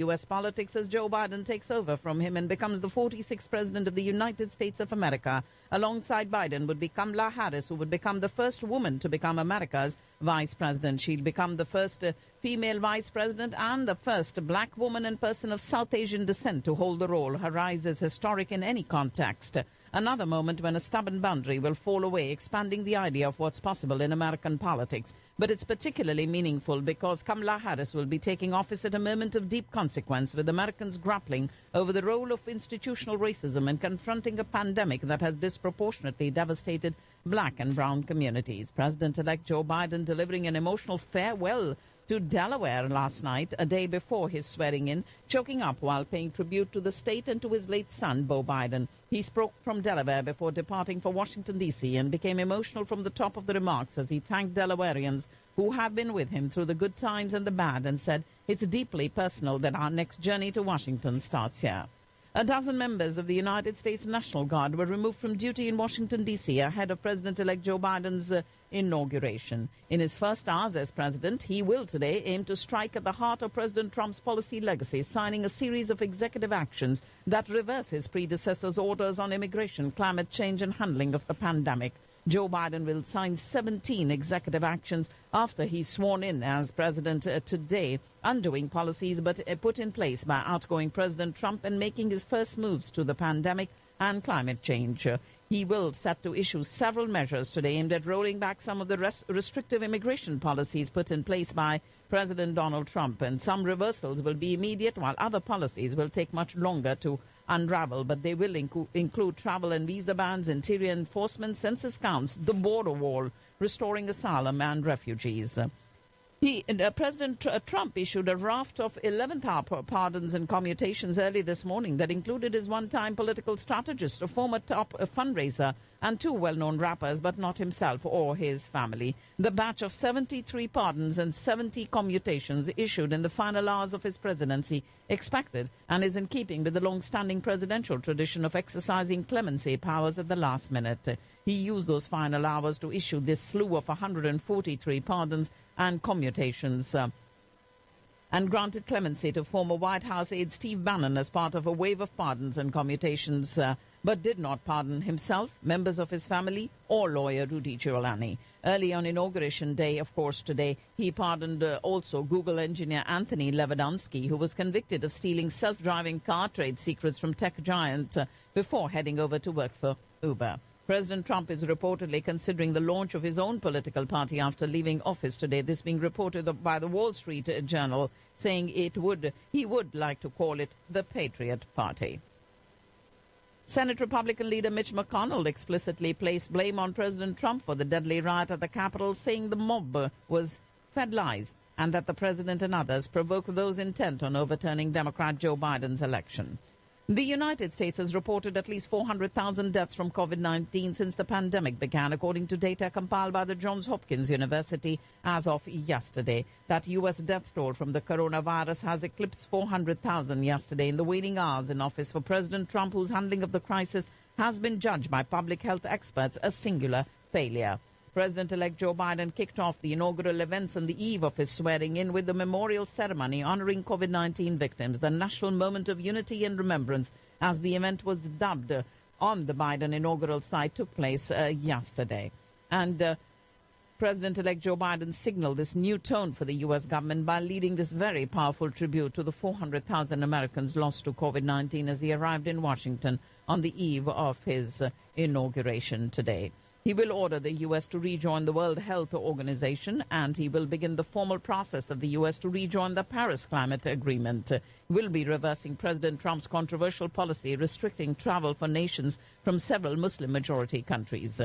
U.S. politics as Joe Biden takes over from him and becomes the 46th President of the United States of America. Alongside Biden would be Kamala Harris, who would become the first woman to become America's Vice President. She'll become the first female Vice President and the first black woman and person of South Asian descent to hold the role. Her rise is historic in any context. Another moment when a stubborn boundary will fall away, expanding the idea of what's possible in American politics. But it's particularly meaningful because Kamala Harris will be taking office at a moment of deep consequence, with Americans grappling over the role of institutional racism and confronting a pandemic that has disproportionately devastated black and brown communities. President-elect Joe Biden delivering an emotional farewell to Delaware last night, a day before his swearing-in, choking up while paying tribute to the state and to his late son, Beau Biden. He spoke from Delaware before departing for Washington, D.C., and became emotional from the top of the remarks as he thanked Delawareans who have been with him through the good times and the bad, and said, "It's deeply personal that our next journey to Washington starts here." A dozen members of the United States National Guard were removed from duty in Washington, D.C. ahead of President-elect Joe Biden's inauguration. In his first hours as president, he will today aim to strike at the heart of President Trump's policy legacy, signing a series of executive actions that reverse his predecessor's orders on immigration, climate change, and handling of the pandemic. Joe Biden will sign 17 executive actions after he's sworn in as president today, undoing policies but put in place by outgoing President Trump and making his first moves to the pandemic and climate change. He will set to issue several measures today aimed at rolling back some of the restrictive immigration policies put in place by President Donald Trump, and some reversals will be immediate while other policies will take much longer to unravel, but they will include travel and visa bans, interior enforcement, census counts, the border wall, restoring asylum and refugees. President Trump issued a raft of 11th-hour pardons and commutations early this morning that included his one-time political strategist, a former top fundraiser, and two well-known rappers, but not himself or his family. The batch of 73 pardons and 70 commutations issued in the final hours of his presidency expected and is in keeping with the long-standing presidential tradition of exercising clemency powers at the last minute. He used those final hours to issue this slew of 143 pardons and commutations and granted clemency to former White House aide Steve Bannon as part of a wave of pardons and commutations, but did not pardon himself, members of his family, or lawyer Rudy Giuliani. Early on Inauguration Day, of course, today, he pardoned also Google engineer Anthony Levadansky, who was convicted of stealing self-driving car trade secrets from tech giant before heading over to work for Uber. President Trump is reportedly considering the launch of his own political party after leaving office today. This being reported by the Wall Street Journal, saying he would like to call it the Patriot Party. Senate Republican leader Mitch McConnell explicitly placed blame on President Trump for the deadly riot at the Capitol, saying the mob was fed lies and that the president and others provoked those intent on overturning Democrat Joe Biden's election. The United States has reported at least 400,000 deaths from COVID-19 since the pandemic began, according to data compiled by the Johns Hopkins University as of yesterday. That U.S. death toll from the coronavirus has eclipsed 400,000 yesterday in the waning hours in office for President Trump, whose handling of the crisis has been judged by public health experts a singular failure. President-elect Joe Biden kicked off the inaugural events on the eve of his swearing-in with the memorial ceremony honoring COVID-19 victims, the national moment of unity and remembrance, as the event was dubbed on the Biden inaugural site, took place yesterday. And President-elect Joe Biden signaled this new tone for the U.S. government by leading this very powerful tribute to the 400,000 Americans lost to COVID-19 as he arrived in Washington on the eve of his inauguration today. He will order the U.S. to rejoin the World Health Organization, and he will begin the formal process of the U.S. to rejoin the Paris Climate Agreement. He will be reversing President Trump's controversial policy restricting travel for nations from several Muslim-majority countries.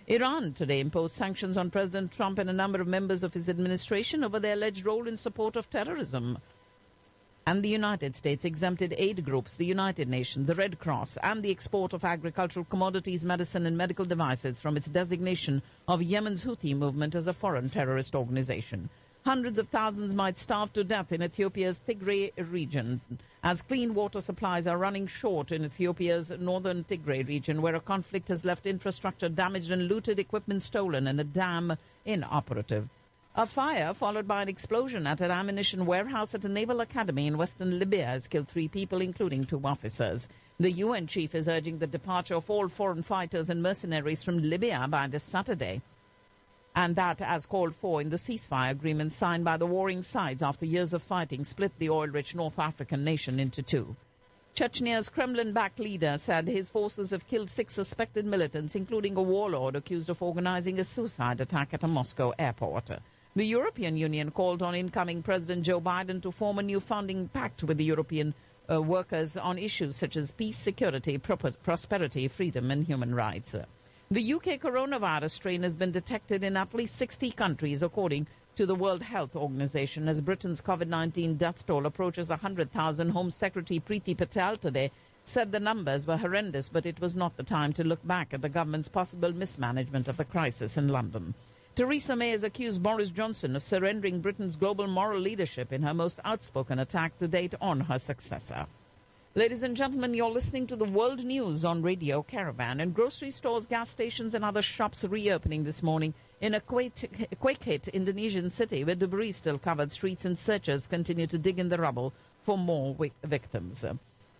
Iran today imposed sanctions on President Trump and a number of members of his administration over their alleged role in support of terrorism. And the United States exempted aid groups, the United Nations, the Red Cross, and the export of agricultural commodities, medicine, and medical devices from its designation of Yemen's Houthi movement as a foreign terrorist organization. Hundreds of thousands might starve to death in Ethiopia's Tigray region, as clean water supplies are running short in Ethiopia's northern Tigray region, where a conflict has left infrastructure damaged and looted, equipment stolen, and a dam inoperative. A fire followed by an explosion at an ammunition warehouse at a naval academy in western Libya has killed 3 people, including 2 officers. The UN chief is urging the departure of all foreign fighters and mercenaries from Libya by this Saturday, and that as called for in the ceasefire agreement signed by the warring sides after years of fighting split the oil-rich North African nation into 2. Chechnya's Kremlin-backed leader said his forces have killed 6 suspected militants, including a warlord accused of organizing a suicide attack at a Moscow airport. The European Union called on incoming President Joe Biden to form a new founding pact with the European workers on issues such as peace, security, prosperity, freedom and human rights. The UK coronavirus strain has been detected in at least 60 countries, according to the World Health Organization, as Britain's COVID-19 death toll approaches 100,000. Home Secretary Priti Patel today said the numbers were horrendous, but it was not the time to look back at the government's possible mismanagement of the crisis in London. Theresa May has accused Boris Johnson of surrendering Britain's global moral leadership in her most outspoken attack to date on her successor. Ladies and gentlemen, you're listening to the World News on Radio Caravan. And grocery stores, gas stations and other shops reopening this morning in a quake-hit Indonesian city where debris still covered streets and searchers continue to dig in the rubble for more victims.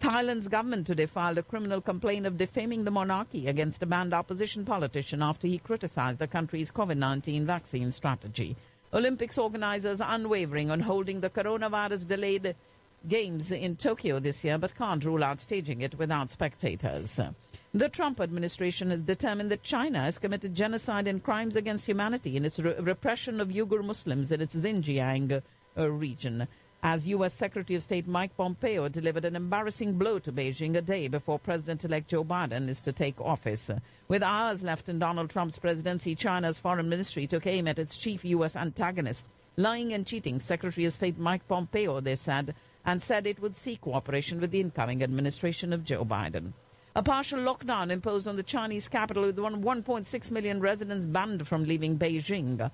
Thailand's government today filed a criminal complaint of defaming the monarchy against a banned opposition politician after he criticized the country's COVID-19 vaccine strategy. Olympics organizers are unwavering on holding the coronavirus-delayed Games in Tokyo this year, but can't rule out staging it without spectators. The Trump administration has determined that China has committed genocide and crimes against humanity in its repression of Uyghur Muslims in its Xinjiang region, as U.S. Secretary of State Mike Pompeo delivered an embarrassing blow to Beijing a day before President-elect Joe Biden is to take office. With hours left in Donald Trump's presidency, China's foreign ministry took aim at its chief U.S. antagonist, lying and cheating Secretary of State Mike Pompeo, they said, and said it would seek cooperation with the incoming administration of Joe Biden. A partial lockdown imposed on the Chinese capital with 1.6 million residents banned from leaving Beijing.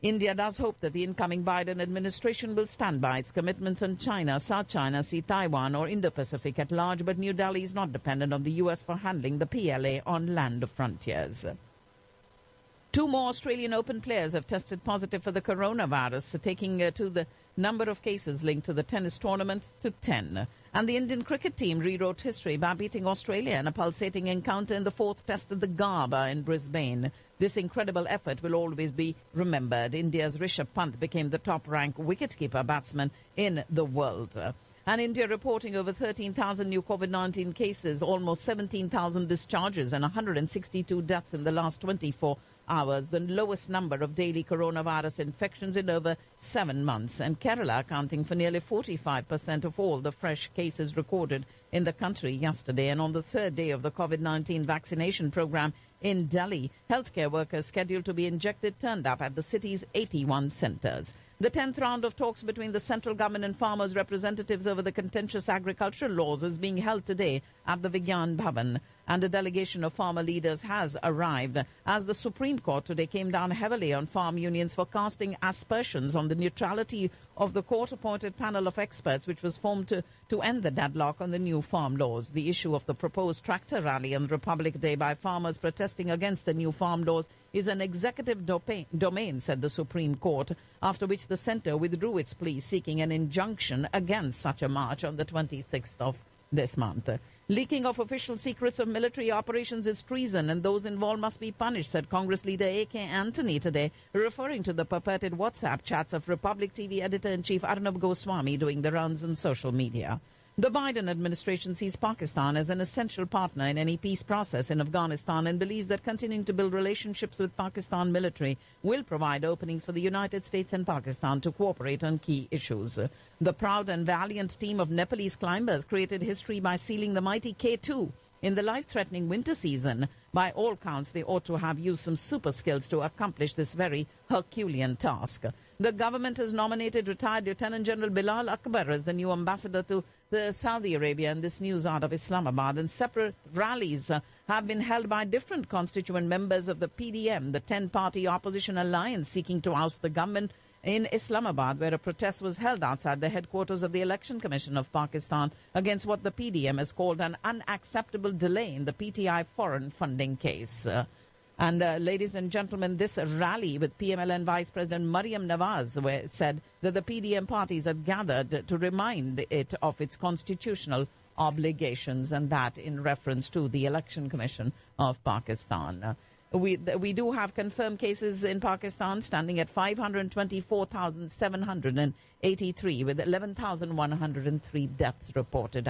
India does hope that the incoming Biden administration will stand by its commitments on China, South China Sea, Taiwan or Indo-Pacific at large, but New Delhi is not dependent on the U.S. for handling the PLA on land frontiers. 2 more Australian Open players have tested positive for the coronavirus, taking to the number of cases linked to the tennis tournament to 10. And the Indian cricket team rewrote history by beating Australia in a pulsating encounter in the 4th test at the Gabba in Brisbane. This incredible effort will always be remembered. India's Rishabh Pant became the top-ranked wicketkeeper batsman in the world. And India reporting over 13,000 new COVID-19 cases, almost 17,000 discharges and 162 deaths in the last 24 hours, the lowest number of daily coronavirus infections in over 7 months. And Kerala accounting for nearly 45% of all the fresh cases recorded in the country yesterday. And on the 3rd day of the COVID-19 vaccination program in Delhi, healthcare workers scheduled to be injected turned up at the city's 81 centers. The 10th round of talks between the central government and farmers' representatives over the contentious agricultural laws is being held today at the Vigyan Bhavan, and a delegation of farmer leaders has arrived as the Supreme Court today came down heavily on farm unions for casting aspersions on the neutrality of the court-appointed panel of experts which was formed to end the deadlock on the new farm laws. The issue of the proposed tractor rally on Republic Day by farmers protesting against the new farm laws is an executive domain, said the Supreme Court, after which the centre withdrew its plea seeking an injunction against such a march on the 26th of this month. Leaking of official secrets of military operations is treason and those involved must be punished, said Congress leader A.K. Anthony today, referring to the purported WhatsApp chats of Republic TV editor-in-chief Arnab Goswami doing the rounds on social media. The Biden administration sees Pakistan as an essential partner in any peace process in Afghanistan and believes that continuing to build relationships with Pakistan military will provide openings for the United States and Pakistan to cooperate on key issues. The proud and valiant team of Nepalese climbers created history by sealing the mighty K2 in the life-threatening winter season. By all counts, they ought to have used some super skills to accomplish this very Herculean task. The government has nominated retired Lieutenant General Bilal Akbar as the new ambassador to Saudi Arabia, and this news out of Islamabad. And separate rallies have been held by different constituent members of the PDM, the 10-party opposition alliance seeking to oust the government in Islamabad, where a protest was held outside the headquarters of the Election Commission of Pakistan against what the PDM has called an unacceptable delay in the PTI foreign funding case. And ladies and gentlemen, this rally with PMLN Vice President Mariam Nawaz, where it said that the PDM parties had gathered to remind it of its constitutional obligations, and that in reference to the Election Commission of Pakistan. We do have confirmed cases in Pakistan standing at 524,783 with 11,103 deaths reported.